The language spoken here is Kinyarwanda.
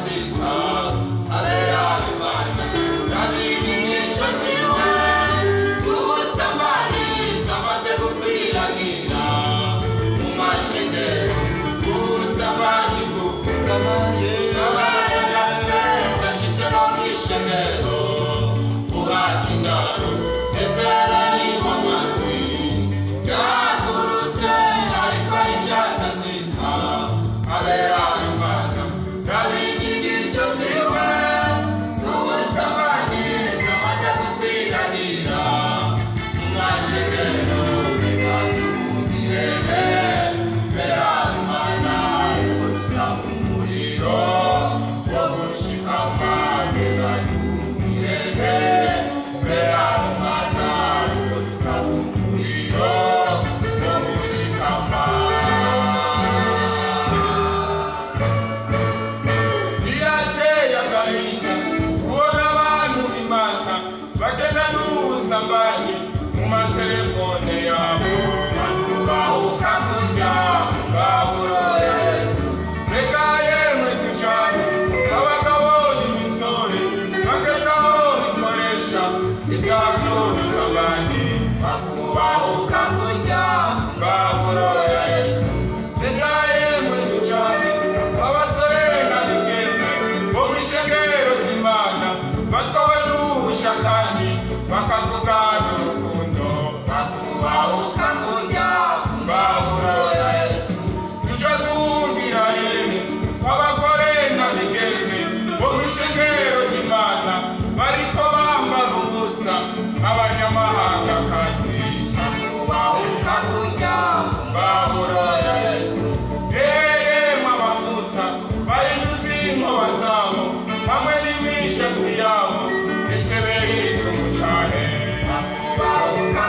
zika abera Imana n'abigisha ziwe z'ubusambanyi zamaze gukwiragira mu mashengero ubusambanyi bw'ukabaye gase bwashitse no mw'ishengero buhaka indaro ndetse n'ariho amasi yahagurutse ariko aricaza zika abera Imana n'abigisha ziwe z'ubusambanyi zamaze gukwiragira mu mashengero bigatungire bera Imana yuko dusaba umuriro wo gushikama bigatungire bera Imana yuko dusaba umuriro wo gushikama. Birateye agahinda kubona abantu b'Imana bagenda n'ubusambanyi mu matelefone yabo bakubahuka kurya ngaburo ya Yesu. Reka yemwe tujane abagabo n'imisore bagezaho bikoresha ivyavyo busambanyi bakubahuka kurya ngaburo ya Yesu. Reka yemwe tujane abasore n'abigeme bo mw'ishengero ry'Imana batwawe n'ubushakanyi bakavuga n'urukundo bakubahuka kurya ngaburo ya Yesu. Tuje guhungira hehe abagore n'abigeme bo mw'ishengero ry'Imana bariko bambara ubusa nk'abanyamahangakazi bakubahuka kurya ngaburo ya Yesu. Yemwe amavuta bayinyuze inkoba zabo hamwe n'imishatsi yabo ndetse berita umucane bakubahuka